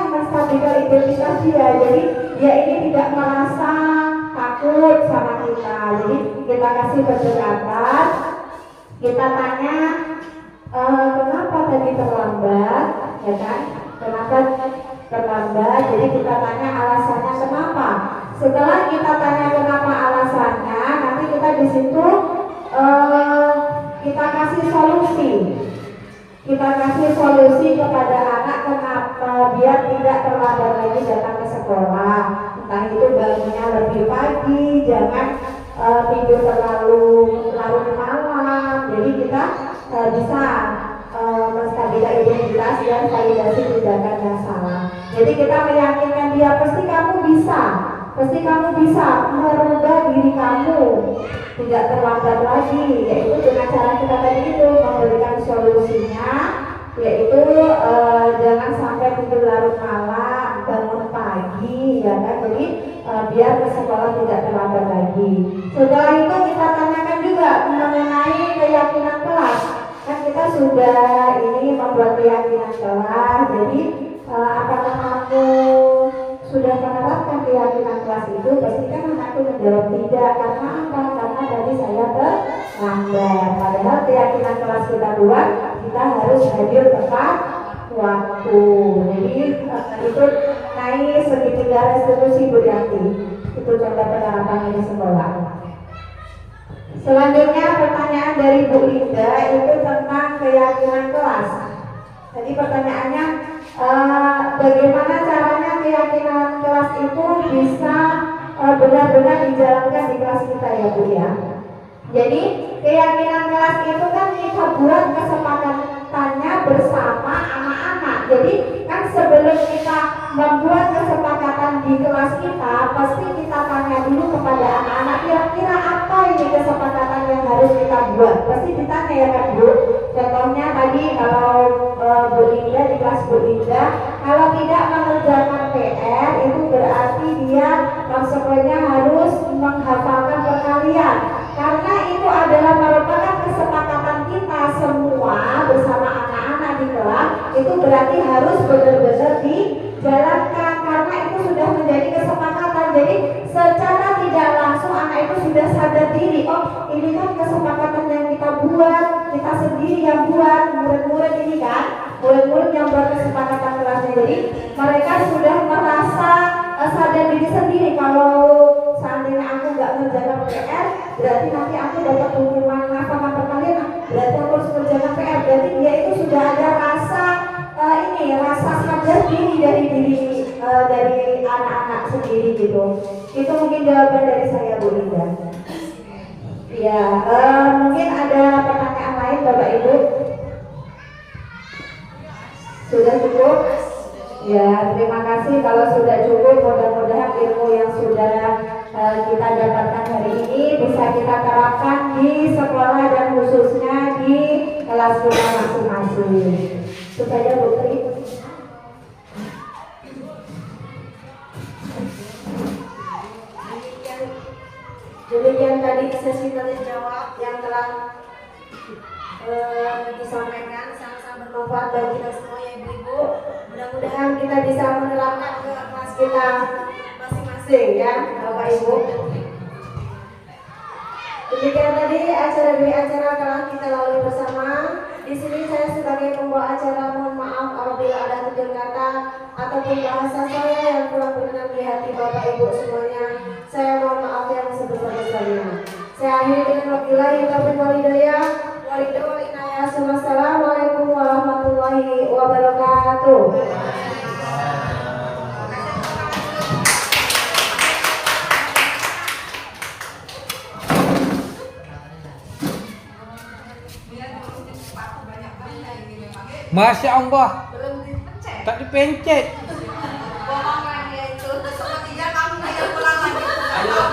menstabilkan identitas dia, jadi dia ini tidak merasa takut sama kita. Jadi kita kasih pendekatan, kita tanya kenapa tadi terlambat, ya kan? Kenapa terlambat? Jadi kita tanya alasannya kenapa. Setelah kita tanya kenapa alasannya, nanti kita di situ kita kasih solusi. Kita kasih solusi kepada anak kenapa biar tidak terlambat lagi datang ke sekolah. Entah itu bangunnya lebih pagi, jangan tidur terlalu larut malam. Jadi kita bisa menstabilkan identitas dan validasi tindakan yang salah. Jadi kita meyakinkan dia, pasti kamu bisa merubah diri kamu, tidak terlambat lagi, yaitu dengan cara kita tadi itu memberikan solusinya, yaitu jangan sampai tidur larut malam, bangun pagi, ya kan? Jadi biar ke sekolah tidak terlambat lagi. Setelah itu kita tanyakan juga mengenai keyakinan kelas. Kan kita sudah ini membuat keyakinan kelas. Jadi apakah kamu sudah menerapkan keyakinan kelas itu? Pastikan anakku menjawab tidak. Karena apa? Karena tadi saya terlambat. Padahal keyakinan kelas kita buat, kita harus hadir tepat waktu. Jadi itu naik segitiga restitusi Bu Yanti. Itu contoh penerapannya di sekolah. Selanjutnya pertanyaan dari Bu Linda itu tentang keyakinan kelas. Jadi pertanyaannya bagaimana caranya keyakinan kelas itu bisa benar-benar dijalankan di kelas kita ya Bu ya. Jadi keyakinan kelas itu kan kita buat kesepakatannya bersama anak-anak. Jadi kan sebelum kita membuat kesepakatan di kelas kita, pasti kita tanya dulu kepada anak-anak kira-kira apa ini kesepakatan yang harus kita buat. Pasti ditanya ya kan Bu. Contohnya tadi kalau Bu Linda di kelas Bu Linda, kalau tidak mengerjakan PR itu berarti dia konsekuensinya harus menghafalkan perkalian. Karena itu adalah merupakan kesepakatan kita semua bersama anak-anak di kelas, itu berarti harus benar-benar dijalankan karena itu sudah menjadi kesepakatan. Jadi secara tidak langsung anak itu sudah sadar diri, oh ini kan kesepakatan yang kita buat, kita sendiri yang buat, murid-murid ini kan, murid-murid yang buat kesepakatan kelasnya. Jadi mereka sudah merasa sadar diri sendiri kalau seandainya aku nggak ngerjakan PR, berarti nanti aku dapat hukuman ngafalkan perkalian, berarti aku harus kerjakan PR. Berarti dia itu sudah ada rasa rasa sadar diri dari anak-anak sendiri gitu. Itu mungkin jawaban dari saya Bu Linda. Ya, mungkin ada pertanyaan lain Bapak Ibu? Sudah cukup? Ya, terima kasih. Kalau sudah cukup, mudah-mudahan ilmu yang sudah kita dapatkan hari ini bisa kita terapkan di sekolah dan khususnya di kelas kita masing-masing. Supaya Bu Tri. Demikian tadi sesi tanya jawab yang telah disampaikan, sangat-sangat bermanfaat bagi kita semua ya Ibu-Ibu. Mudah-mudahan kita bisa menerapkan ke kelas kita masing-masing ya Bapak Ibu. Demikian tadi acara demi acara telah kita lalui bersama. Di sini saya sebagai pembawa acara mohon maaf apabila ada tutur kata ataupun bahasa saya yang kurang berkenan di hati Bapak Ibu semuanya. Saya mohon maaf yang sebesar-besarnya. Saya akhiri dengan wabillahi taufiq wal hidayah. Wassalamualaikum warahmatullahi wabarakatuh. Masya Allah. Tak dipencet. Bohong lagi itu. Sepertinya kamu yang pulang lagi. Ayo.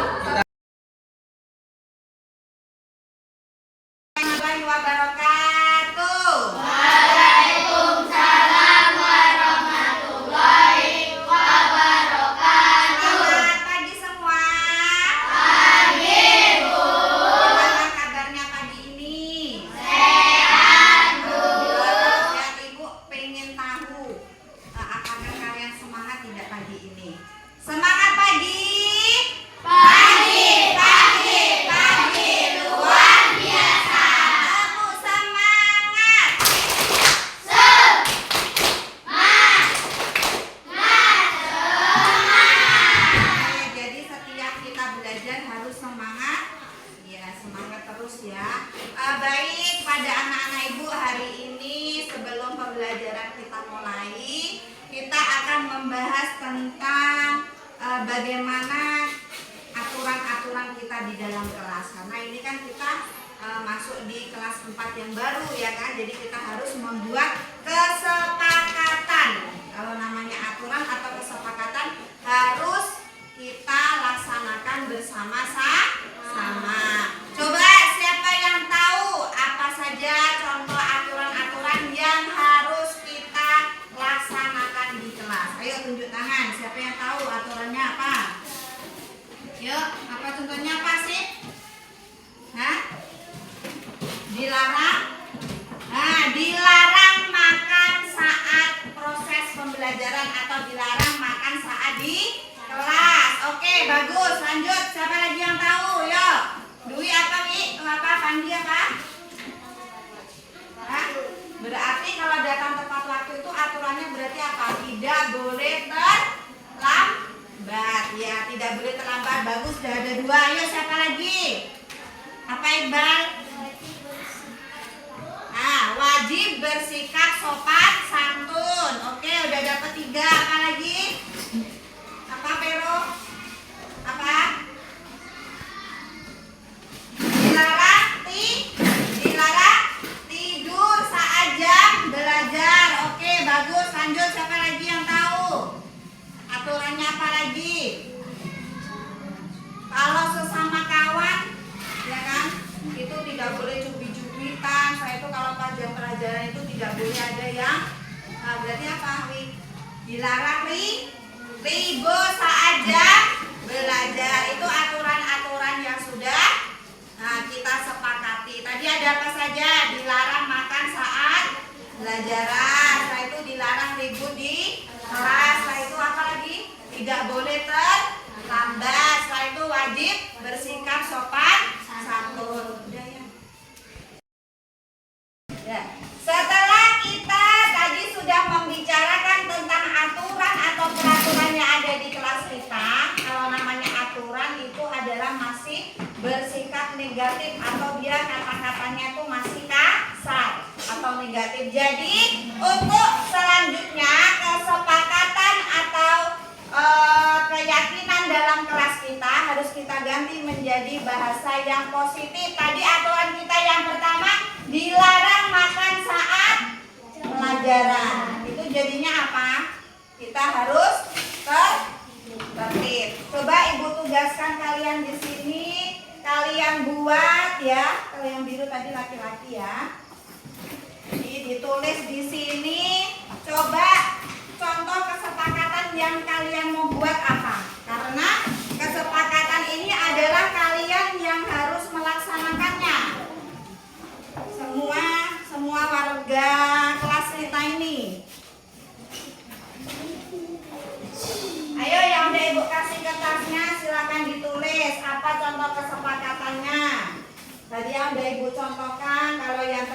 Warahmatullahi wabarakatuh. Waalaikumsalam warahmatullahi wabarakatuh. Selamat pagi semua. Pagi Bu. Gimana kabarnya pagi ini? Sehat Bu. Sehat Ibu pengen tahu apakah kalian semangat tidak pagi ini? Semangat pagi. Pagi, pagi, pagi luar biasa. Kamu semangat. Jadi setiap kita belajar harus semangat. Ya, semangat terus ya. Baik, pada anak-anak Ibu hari ini sebelum pembelajaran kita mulai, kita akan membahas tentang bagaimana aturan-aturan kita di dalam kelas. Karena ini kan kita masuk di kelas 4 yang baru ya kan. Jadi kita harus membuat kesepakatan. Kalau namanya aturan atau kesepakatan harus kita laksanakan bersama-sama. Coba siapa yang tahu apa saja contoh aturan-aturan yang harus kita laksanakan di kelas? Ayo tunjuk tangan. Siapa yang tahu aturannya apa? Yuk, apa contohnya apa sih? Hah? Dilarang? Nah, dilarang makan saat proses pembelajaran atau dilarang makan saat di kelas. Oke, bagus. Lanjut. Siapa lagi yang tahu? Yuk. Dwi apa, Wi? Apa? Pandi apa? Hah? Berarti kalau datang tepat waktu itu aturannya berarti apa? Tidak boleh terlambat. Ya, tidak boleh terlambat. Bagus, sudah ada 2. Ayo, siapa lagi? Apa, Iqbal? Nah, wajib bersikap sopan santun. Oke, udah dapat 3. Apa lagi? Apa, Pero? Apa? Dilarang tidur saat jam belajar. Oke, bagus. Lanjut, siapa lagi yang tahu? Dilarang ribut saja belajar. Itu aturan-aturan yang sudah kita sepakati. Tadi ada apa saja? Dilarang makan saat belajaran. Setelah itu dilarang ribut di kelas. Setelah itu apa lagi? Tidak boleh terlambat. Setelah itu wajib bersikap sopan santun. Udah ya. Ya. Setelah kita tadi sudah membicarakan tentang aturan atau peraturan yang ada di kelas kita, kalau namanya aturan itu adalah masih bersikap negatif atau dia kata-katanya itu masih kasar atau negatif. Jadi untuk selanjutnya kesepakatan atau keyakinan dalam kelas kita harus kita ganti menjadi bahasa yang positif. Tadi aturan kita yang pertama dilarang makan saat pelajaran. Itu jadinya apa? Kita harus tertib. Coba ibu tugaskan kalian di sini. Kalian buat ya. Kalau yang biru tadi laki-laki ya. Jadi ditulis di sini. Coba contoh kesepakatan yang kalian mau buat apa? Karena kesepakatan ini adalah kalian yang harus melaksanakannya. Semua warga kelas kita ini. Ayo yang udah ibu kasih kertasnya silakan ditulis apa contoh kesepakatannya. Tadi yang udah ibu contohkan kalau yang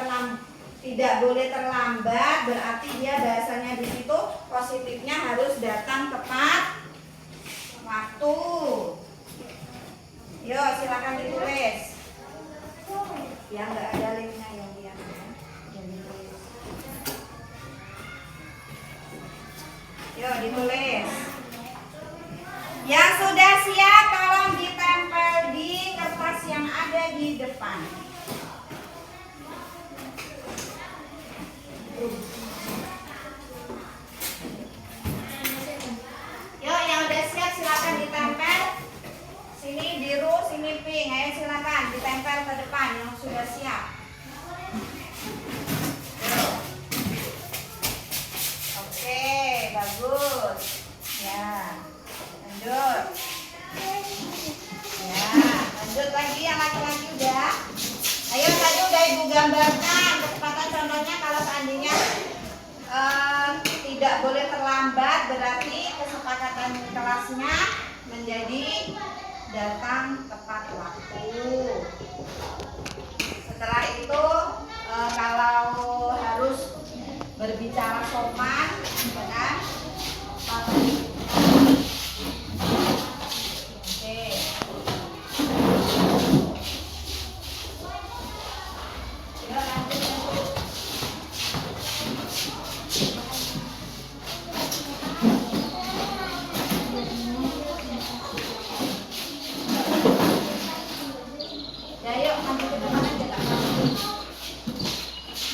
tidak boleh terlambat berarti dia bahasanya di situ positifnya harus datang tepat waktu. Yuk silakan ditulis. Ya nggak ada linknya yang lihat ya. Yuk ditulis. Yang sudah siap tolong ditempel di kertas yang ada di depan. Yuk yang udah siap silakan ditempel. Sini biru, sini pink. Ayo silakan ditempel ke depan yang sudah siap. Oke, bagus. Ya. Lanjut. Ya, lanjut lagi yang laki-laki udah. Ayo tadi udah ibu gambarkan kecepatan contohnya kalau seandainya tidak boleh terlambat berarti kesepakatan kelasnya menjadi datang tepat waktu. Setelah itu kalau harus berbicara sopan, kan? Oke. Ya, lanjut. Ya, yuk, lanjut ke depan aja, Kak.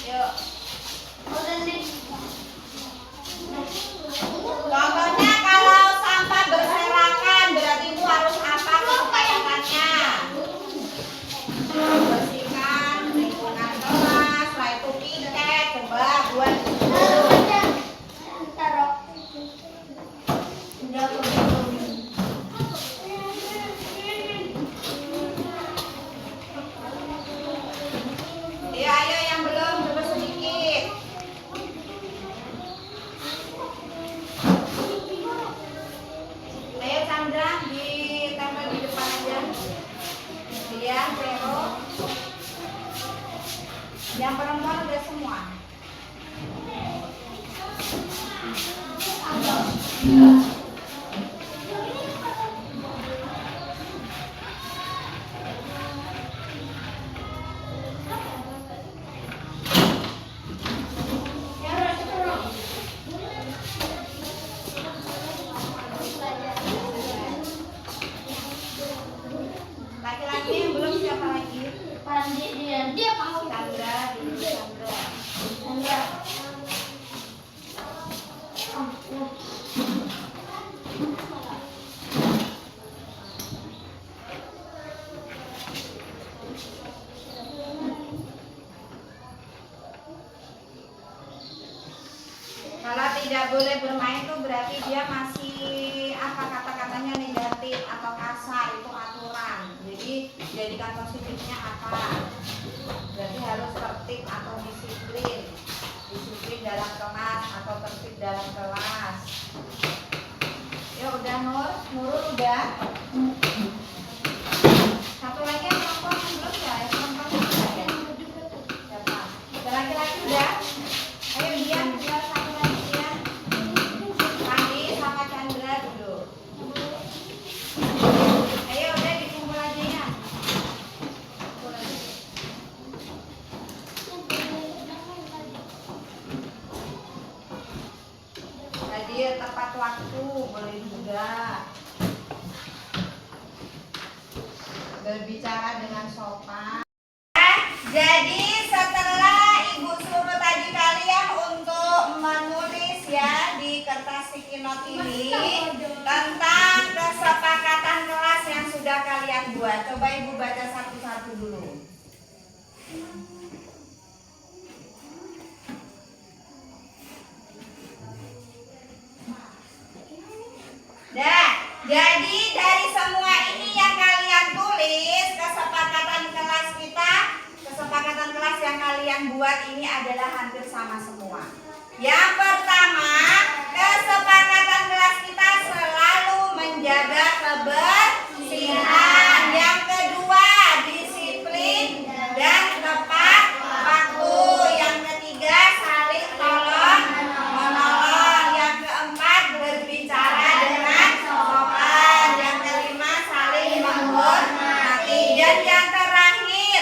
Yuk. Contohnya kalau sampah berserakan berarti ibu harus apa kesepakatannya? Bersihkan lingkungan kelas, setelah itu piket, coba buat ya, ayo yang belum coba sedikit. Ayo Chandra ditempel di depan aja. Iya, Vero. Yang perempuan udah semua. Laki-laki yang belum siapa lagi? Pandi dia mau Chandra, Chandra. pendidikan positifnya apa? Berarti harus tertib atau disiplin. Disiplin dalam kelas atau tertib dalam kelas. Ya udah Nurul udah. Satu lagi yang perempuan yang belum ya? Yang perempuan udah ya? Siapa? Yang laki-laki udah? Ayo Dian, biar satu lagi Dian. Randi sama Chandra duduk. Ayo udah dikumpul aja ya. Kumpul aja. Tadi tepat waktu boleh juga. Berbicara dengan sopan. Jadi setelah Ibu suruh tadi kalian untuk menulis ya di kertas sticky note ini tentang kesepakatan kelas yang sudah kalian buat. Coba Ibu baca satu-satu dulu. Dah, jadi dari semua ini yang kalian tulis, kesepakatan kelas yang kalian buat ini adalah hampir sama semua. Yang pertama, kesepakatan kelas kita selalu menjaga kebersihan. Yang kedua, disiplin dan tepat waktu. Yang ketiga, saling tolong menolong. Yang keempat, berbicara dengan sopan. Yang kelima, saling menghormati. Dan yang terakhir,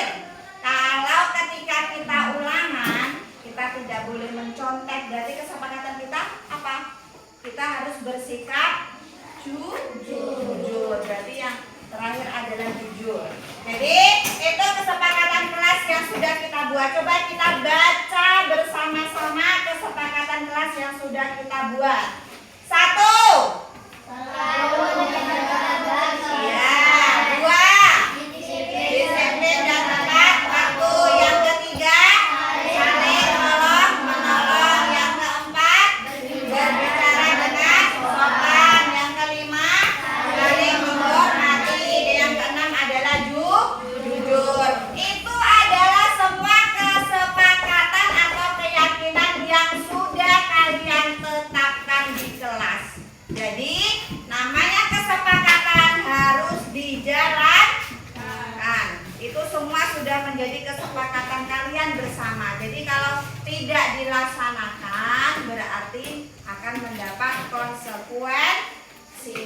kalau ketika kita ulangan, kita tidak boleh mencontek. Berarti kesepakatan kita apa? Kita harus bersikap jujur. Berarti yang terakhir adalah jujur. Jadi itu kesepakatan kelas yang sudah kita buat. Coba kita baca bersama-sama kesepakatan kelas yang sudah kita buat. 1. Ya, 2. Disiplin dan tepat waktu. Yang ketiga, saling tolong menolong. Yang keempat, berbicara dengan sopan. Yang kelima, saling menghormati. Yang keenam adalah jujur. Itu adalah semua kesepakatan atau keyakinan yang sudah kalian tetapkan di kelas. Jadi namanya kesepakatan harus dijalankan. Itu semua sudah menjadi kesepakatan kalian bersama. Jadi kalau tidak dilaksanakan berarti akan mendapat konsekuensi.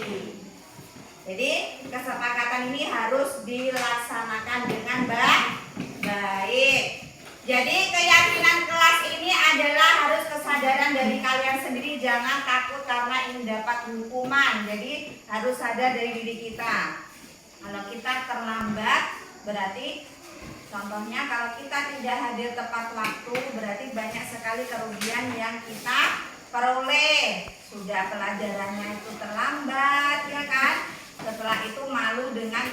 Jadi kesepakatan ini harus dilaksanakan dengan baik. Jadi keyakinan kelas ini adalah harus kesadaran dari kalian sendiri. Jangan takut karena ini dapat hukuman. Jadi harus sadar dari diri kita. Kalau kita terlambat berarti contohnya kalau kita tidak hadir tepat waktu berarti banyak sekali kerugian yang kita peroleh. Sudah pelajarannya itu terlambat ya kan? Setelah itu malu dengan